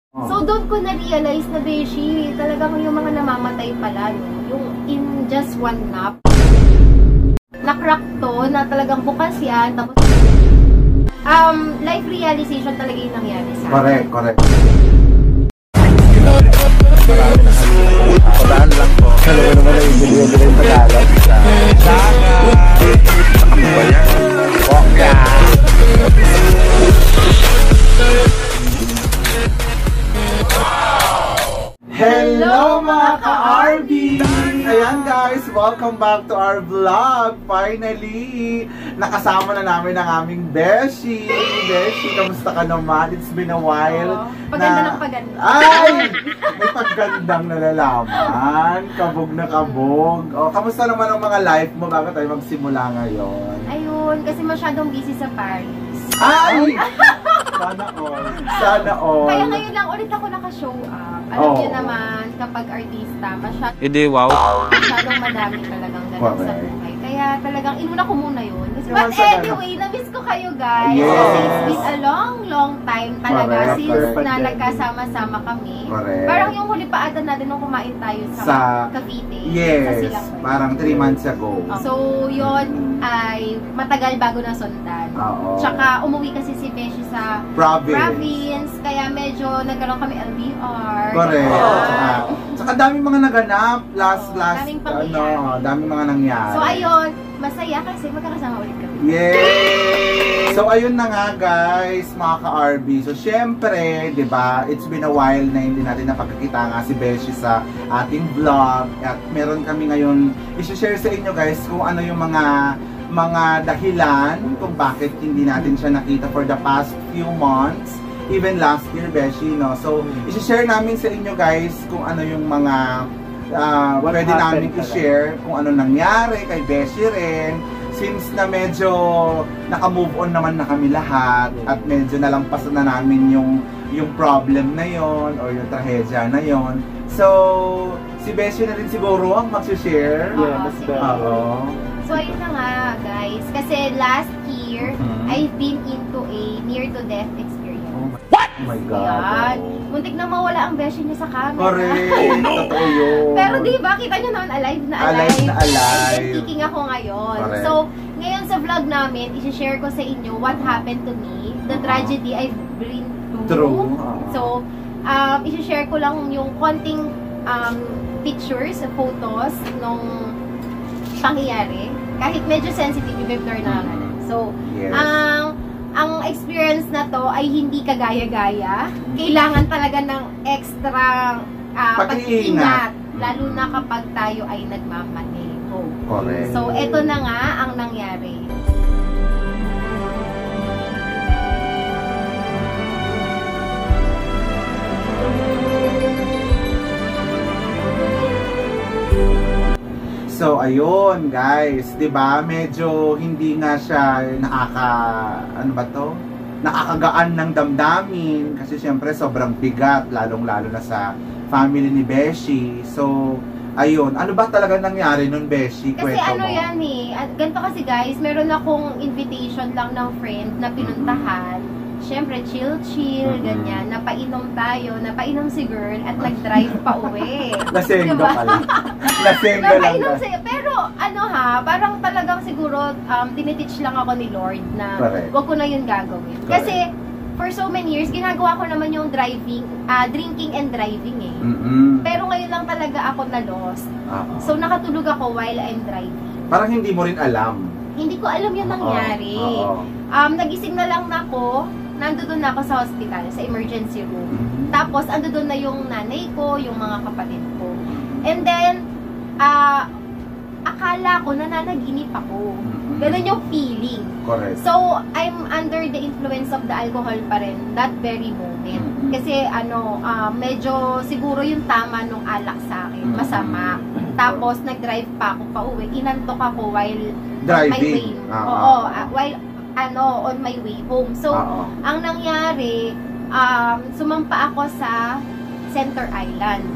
So doon ko na-realize na beshi, talagang yung mga namamatay pala, no? Yung in just one nap. Na-crack to, na talagang bukas yan, tapos life realization talaga yung nangyari sa akin. Correct. Padaan lang po. Alam mo naman na yung video yung Tagalog. Hello mga ka-RB! Ayan guys, welcome back to our vlog. Finally, nakasama na namin ang aming Beshi. Beshi, kamusta ka naman? It's been a while. Paganda ng paganda. Ay! May paggandang nalalaman. Kabog na kabog. O, kamusta naman ang mga life mo bago tayo magsimula ngayon? Ayun, kasi masyadong busy sa Paris. Ay! Sana all. Sana all. Kaya ngayon lang ulit ako naka-show up. Alam niyo naman, kapag artista, masyadong madami talagang ganun sa buhay. Kaya talagang inuna ko muna yun. But anyway, na-miss ko kayo guys. Yes. Kasi it's been a long time talaga since na Correct. nagkasama-sama kami. Correct. Parang yung huli pa ata natin nung kumain tayo sa Cavite. Sa Yes, Silang. parang 3 months ago. So, yun ay matagal bago na sundan. Oo. Tsaka umuwi kasi si Beshi sa province, kaya medyo nagkaroon kami LDR. Correct. Yeah. Tsaka daming mga naganap last daming pangyayari. daming mga nangyari. So ayun, masaya kasi magkakasama ulit kami. Yay! So ayun na nga guys, mga ka-RB. So syempre, 'di ba, it's been a while na hindi natin napagkakita nga si Beshi sa ating vlog. At meron kami ngayon i-share sa inyo guys kung ano yung mga dahilan kung bakit hindi natin siya nakita for the past few months. Even last year, Beshi, no? So, i-share namin sa inyo guys kung ano yung mga pwede namin i-share, kung ano nangyari kay Beshi rin. Since na medyo naka-move on naman na kami lahat at medyo nalampasan na namin yung problem na yon or yung trahedya na yon. So, si Beshi na rin siguro ang mag-share. Oo. So ayun na nga guys, kasi last year, I've been into a near-to-death experience. What? Oh my God. Ayan. Muntik na mawala ang Beshi niya sa camera. Correct. Totoo yun. Pero diba, kita nyo naman, alive na alive. Alive na alive. And kicking ako ngayon. Correct. So, ngayon sa vlog namin, isi-share ko sa inyo what happened to me, the tragedy I've been through. So, isi-share ko lang yung konting pictures, photos nung pangyayari. Kahit medyo sensitive, yung blur na lang. So, yes. Ang experience na to ay hindi kagaya-gaya. Kailangan talaga ng extra pag-iingat. Lalo na kapag tayo ay nagmamaneho. Correct. So, eto na nga ang nangyari. So, ayun guys, 'di ba? Medyo hindi nga siya nakakagaan ng damdamin kasi syempre sobrang bigat lalong-lalo na sa family ni Beshi. So, ayun, ano ba talaga nangyari nun, Beshi? Kasi Kwento ano mo. yan ganito kasi guys, meron akong invitation lang ng friend na pinuntahan. Siyempre, chill, ganyan. Napainom tayo, napainom si girl at nag-drive pa uwi. Lasenggo diba? pala. Lasenggo lang. Napainom siya. Pero parang talagang siguro tiniteach lang ako ni Lord na wag ko na yun gagawin. Correct. Kasi for so many years, ginagawa ko naman yung drinking and driving eh. Pero ngayon lang talaga ako na-lost. So nakatulog ako while I'm driving. Parang hindi mo rin alam. Hindi ko alam yung nangyari. Nagising na lang ako, nandoon na ako sa hospital, sa emergency room. Tapos, andoon na yung nanay ko, yung mga kapatid ko. And then, akala ko nananaginip ako. Ganun yung feeling. Correct. So, I'm under the influence of the alcohol pa rin that very moment. Kasi, medyo siguro yung tama nung alak sa akin. Masama. Tapos, nag-drive pa ako pa uwi. Inantok ako while driving. While on my way home. So, ang nangyari, sumampa ako sa Center Island.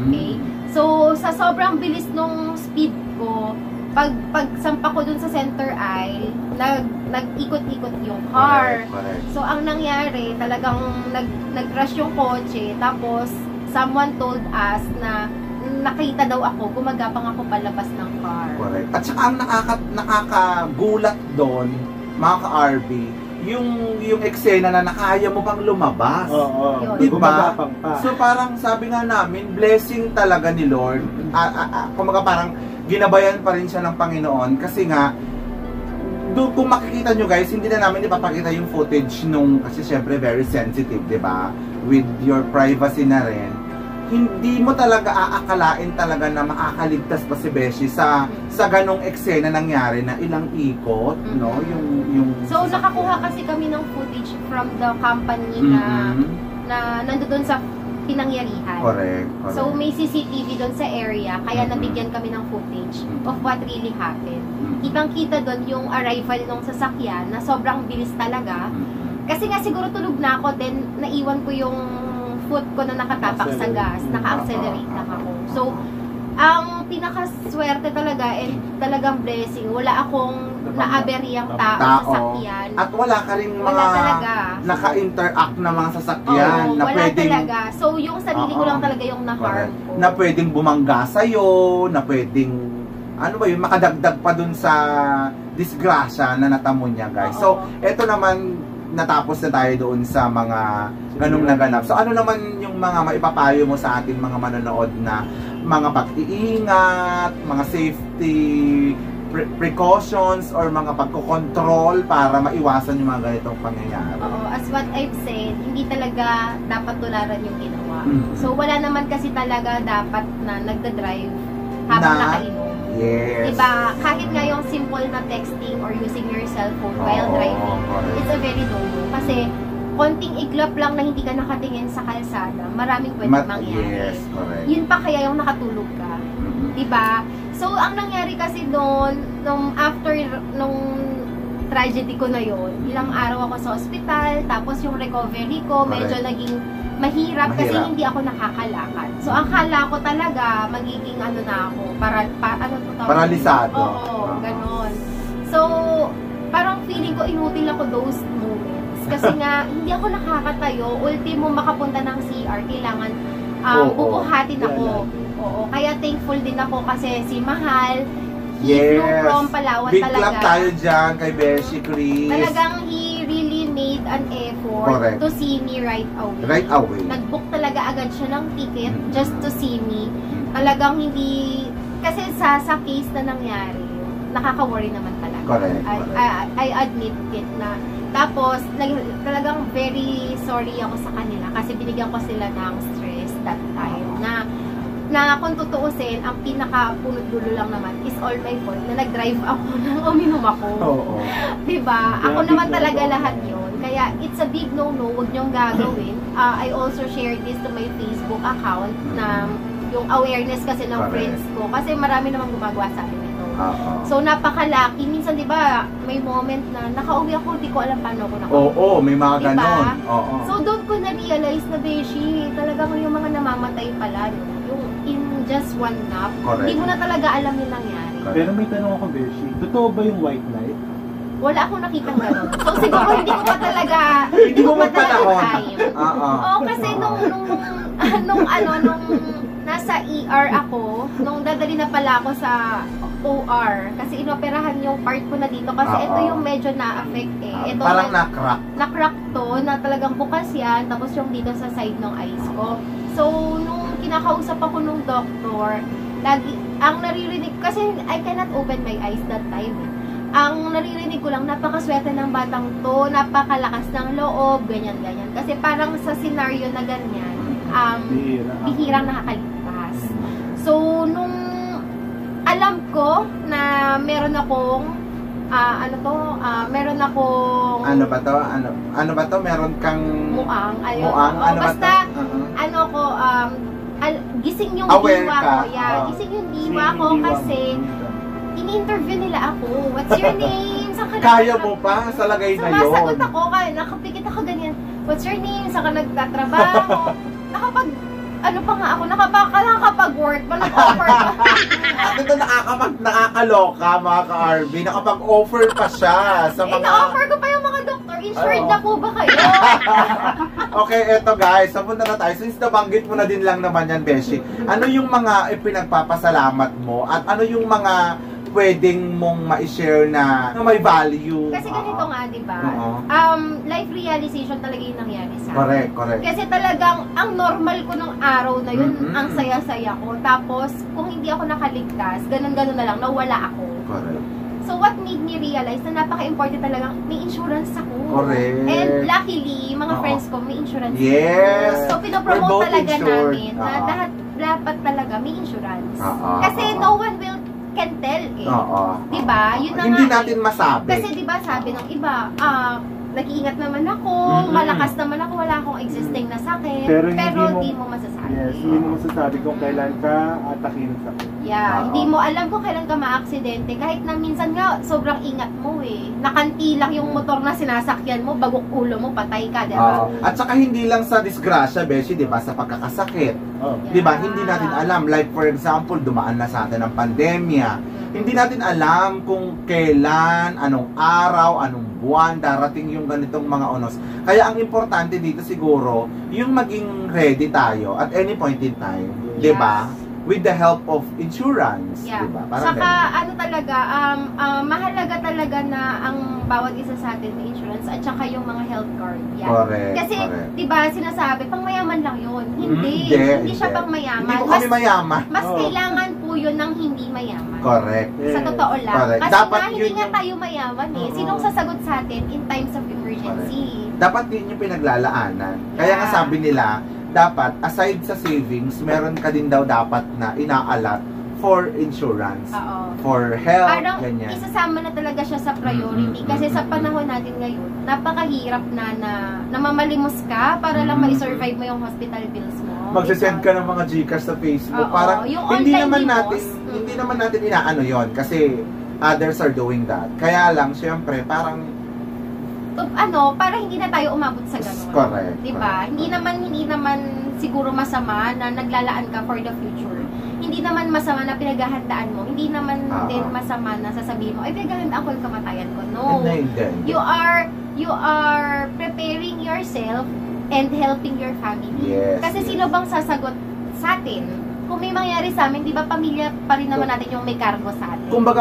Okay? So, sa sobrang bilis nung speed ko, pagsampa ko dun sa center aisle, nag-ikot-ikot yung car. Correct. So, ang nangyari, talagang nag-crash yung kotse, tapos someone told us na nakita daw ako, gumagapang ako palabas ng car. Correct. At saka ang nakakagulat doon, mga ka-RB, yung eksena na nakaya mo bang lumabas. Oo. Diba? Gumagapang pa. So parang sabi nga namin, blessing talaga ni Lord. Kumaga parang ginabayan pa rin siya ng Panginoon kasi nga doon kung makikita nyo guys, hindi na namin ipapakita yung footage nung kasi syempre very sensitive, 'di ba? With your privacy na rin. Hindi mo talaga aakalain talaga na makakaligtas pa si Beshi sa ganong eksena nangyari na ilang ikot, no? Yung So nakakuha kasi kami ng footage from the company na nandoon sa pinangyarihan. Correct. So may CCTV doon sa area, kaya nabigyan kami ng footage of what really happened. Kitang-kita doon yung arrival ng sasakyan na sobrang bilis talaga. Kasi nga siguro tulog na ako, then naiwan ko yung foot ko na nakatapak sa gas, naka-accelerate lang ako. So, ang pinakaswerte talaga and talagang blessing, wala akong naaberyang tao sa sasakyan. At wala ka rin Wala talaga. naka-interact na mga sasakyan Oo, na wala pwedeng talaga. So, yung sarili ko lang talaga yung na-harm ko. na pwedeng bumangga sa'yo, na pwedeng ano ba yun, makadagdag pa dun sa disgrasya na natamo niya guys. So, eto naman natapos na tayo doon sa mga ganung naganap. So ano naman yung mga maipapayo mo sa ating mga manonood na mga pag-iingat, mga safety precautions or mga pagkokontrol para maiwasan yung mga ganitong pangyayari? Oo, as what I've said, hindi talaga dapat tularan yung ginawa. So wala naman kasi talaga dapat na nagda-drive habang nakainom. Yes. Diba? Kahit nga yung simple na texting or using your cellphone while driving, it's a very no-no. Kasi konting iglap lang na hindi ka nakatingin sa kalsada, maraming pwedeng mangyari. Yes, correct. Yun pa kaya yung nakatulog ka. Diba? So, ang nangyari kasi doon, after nung tragedy ko na yon, ilang araw ako sa ospital, tapos yung recovery ko, medyo naging mahirap kasi hindi ako nakakalakad. So, akala ko talaga magiging ano na ako, paralisado. Oo, ganon. So, parang feeling ko inutil ako those moments. Kasi nga, hindi ako nakakatayo. Ultimo makapunta ng CR, kailangan bubuhatin ako. Oo, kaya thankful din ako kasi si Mahal, he flew from Palawan Big talaga. clap tayo dyan kay Beshi Chris. Talagang he really made an effort to see me right away. Right away. Nag-book talaga agad siya ng ticket just to see me. Talagang hindi, kasi sa case na nangyari, nakaka-worry naman talaga. Correct. I admit it na. Tapos, talagang very sorry ako sa kanila kasi binigyan ko sila ng stress that time na kung tutuusin, ang pinaka-punot dulo lang naman is all my fault na nag-drive ako nang uminom ako. Diba? Ako naman talaga lahat yun. Kaya, it's a big no-no. Huwag niyong gagawin. I also shared this to my Facebook account na yung awareness kasi ng friends ko. Kasi marami namang gumagawa sa akin ito. So, napakalaki. Minsan, di ba, may moment na nakauwi ako, hindi ko alam paano ako nakauwi. Oo, may mga ganon. So, doon ko na-realize na, Beshi, talagang yung mga namamatay pala, no? Yung in just one nap, hindi mo na talaga alam yung nangyari. Pero may tanong ako, Beshi, totoo ba yung white light? Wala akong nakitang gano'n. So, siguro hindi ko pa talaga, hindi ko pa talaga time. Oo, kasi nung nasa ER ako, nung dadali na pala ako sa OR, kasi inoperahan yung part ko na dito, kasi ito yung medyo na-affect eh. Ito parang na-crack. Na-crack to, na talagang bukas yan, tapos yung dito sa side ng eyes ko. So, nung kinakausap ako nung doctor, ang naririnig, kasi I cannot open my eyes that time. Ang naririnig ko lang, napakaswerte ng batang to, napakalakas ng loob, ganyan-ganyan. Kasi parang sa scenario na ganyan, bihirang nakakaligtas. So, nung alam ko na meron akong meron akong ano ba to? Meron kang muang, muang? Ano basta, ba gising yung aware diwa ka? ko. Gising yung diwa ko kasi ini-interview nila ako. What's your name? Saan ka kaya mo pa sa lagay na yun? Sumasagot ako, kaya nakapikit ako ganyan. What's your name? Saan ka nagtatrabaho? Nakapag, ano pa nga ako, nakapag-work pa, nag-offer pa. Ito nakaka nakakaloka mga ka-RB, nakapag-offer pa siya sa mga... na-offer ko pa yung mga doktor. Insured na po ba kayo? Okay, eto guys, sapunta na tayo. Since nabanggit mo na din lang naman yan, Beshi, ano yung mga ipinagpapasalamat mo at ano yung mga pwedeng mong ma-share na may value? Kasi ganito nga, di ba? Life realization talaga yung nangyari sa akin. Correct. Kasi talagang, ang normal ko nung araw na yun, ang saya-saya ko. Tapos, kung hindi ako nakaligtas, ganun-ganun na lang, nawala ako. Correct. So, what made me realize na napaka-important talagang may insurance ako. Correct. And luckily, mga friends ko, may insurance. Yes! So, pinopromote talaga insured. namin na dapat talaga may insurance. Kasi Oo. no one can tell eh. Diba? Yun na Hindi nga natin masabi. Kasi diba sabi ng iba, nag-iingat naman ako, malakas naman ako, wala akong existing na sakit, pero hindi mo masasabi. Yes, hindi mo masasabi kung kailan ka atakin sa sakit. Yeah, hindi mo alam kung kailan ka ma-aksidente, kahit na minsan nga, sobrang ingat mo eh. Nakantilak yung motor na sinasakyan mo, bagok ulo mo, patay ka, diba? At saka hindi lang sa disgrasya, Beshi, diba, sa pagkakasakit. Diba, hindi natin alam. Like for example, dumaan na sa atin ang pandemya. Hindi natin alam kung kailan, anong araw, anong buwan darating yung ganitong mga onos. Kaya ang importante dito siguro, yung maging ready tayo at any point in time, Yes. 'di ba? With the help of insurance, Yeah. 'di ba? Parang Saka ganun. ano talaga, mahalaga talaga na ang bawat isa sa atin may insurance at saka yung mga health card. Yan. Correct. Kasi, correct. 'di ba, sinasabi pang mayaman lang 'yun. Hindi siya pang mayaman. Hindi ko kami mayaman. Mas kailangan po 'yun ng hindi mayaman. Correct. Sa totoo lang. Correct. Kasi Dapat nga, hindi yun nga yung- tayo mayaman eh. Sinong sasagot sa atin in times of emergency? Dapat din yung pinaglalaanan. Kaya nga Yeah. sabi nila, dapat aside sa savings, meron ka din daw dapat na inaalat for insurance, Oo. for health, Parang ganyan. isasama na talaga siya sa priority. Kasi sa panahon natin ngayon, napakahirap na mamalimos ka para lang ma-survive mo yung hospital bills mo. Magsisend ka ng mga Gcash sa Facebook. Oo, Parang yung hindi online naman limos. natin, hindi naman natin inaano yon kasi others are doing that. Kaya lang, syempre, parang para hindi na tayo umabot sa ganun. correct. Diba? Hindi naman siguro masama na naglalaan ka for the future. Hindi naman masama na pinaghahandaan mo. Hindi naman din masama na sasabihin mo, ay pinaghahandaan ko yung kamatayan ko. No. Hindi. You are preparing yourself and helping your family. Yes, Kasi yes. sino bang sasagot sa atin? Kung may mangyari sa amin, di ba pamilya pa rin naman natin yung may cargo sa atin? Kumbaga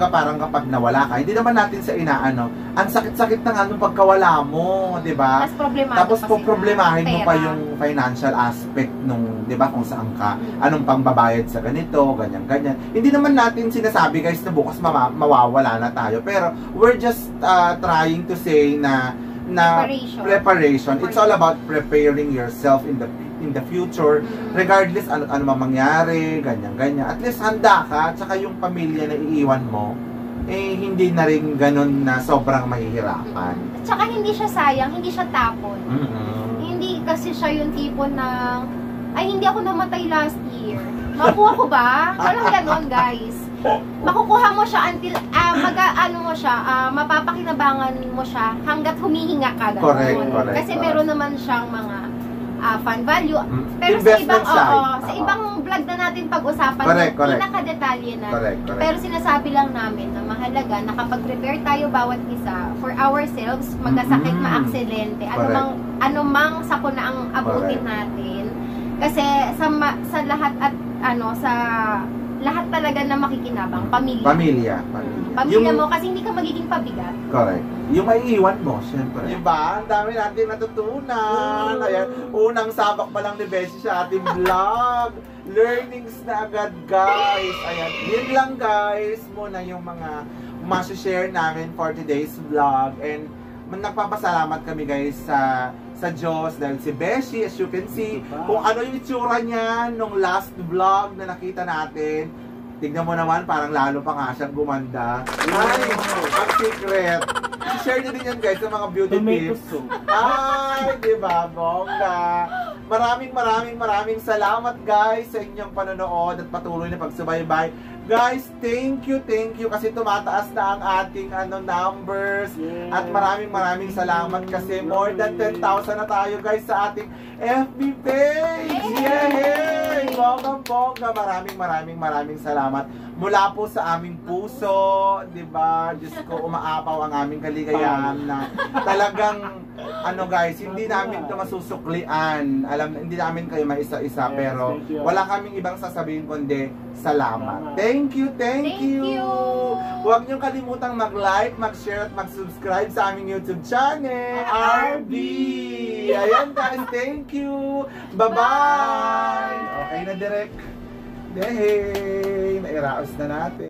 parang kapag nawala ka, hindi naman natin sa inaano, ang sakit-sakit na nga nung pagkawala mo, di ba? Mas problemado Tapos pa po sila. problemahin mo pa Pera. yung financial aspect nung, di ba, kung saan ka, anong pangbabayad sa ganito, ganyan. Hindi naman natin sinasabi guys na bukas mawawala na tayo, pero we're just trying to say na preparation. It's all about preparing yourself in the future, regardless ano mangyari, ganyan. At least handa ka, at saka yung pamilya na iiwan mo, hindi na rin ganun na sobrang mahihirapan. At saka hindi siya sayang, hindi siya tapon. Hindi kasi siya yung tipo ng, ay hindi ako namatay last year. Makuha ko ba? Walang ganon guys. Makukuha mo siya until, mapapakinabangan mo siya hanggat humihinga ka. Ganon. Correct. Kasi meron naman siyang mga fund value. Pero Investment sa ibang vlog na natin pag-usapan, Correct. pinakadetalye na. Correct. Pero sinasabi lang namin na mahalaga na kapag prepare tayo bawat isa for ourselves, magkasakit, maaksidente, anumang sakuna ang abutin natin. Kasi sa lahat at sa lahat talaga na makikinabang, pamilya mo, kasi hindi ka magiging pabigat. Correct. Yung maiiwan mo, syempre. Diba? Ang dami natin natutunan. Ayan, unang sabak pa lang ni Beshi sa ating vlog. Learnings na agad, guys. Ayan, yun lang, guys. Muna yung mga masishare namin for today's vlog. And nagpapasalamat kami, guys, sa Diyos dahil si Beshi, as you can see, kung ano yung itsura niya nung last vlog na nakita natin. Tignan mo naman, parang lalo pa nga siyang gumanda. Ay, ang secret. I-share nyo din yan guys sa mga beauty tips. Ay, diba, bongga. Maraming salamat guys sa inyong panonood at patuloy na pagsubaybay. Guys, thank you kasi tumataas na ang ating numbers. Yes. At maraming salamat kasi more than 10,000 na tayo guys sa ating FB page. Yay! bonggang-bongga. Maraming salamat. Mula po sa aming puso, di ba? Diyos ko, umaapaw ang aming kaligayahan na talagang, ano guys, hindi namin ito masusuklian. Hindi namin kayo maisa-isa, pero wala kaming ibang sasabihin kundi salamat. Thank you. Huwag niyong kalimutang mag-like, mag-share at mag-subscribe sa aming YouTube channel, RB. Ayan guys, thank you. Bye-bye. Okay na, direct. Hey, nairaos na natin.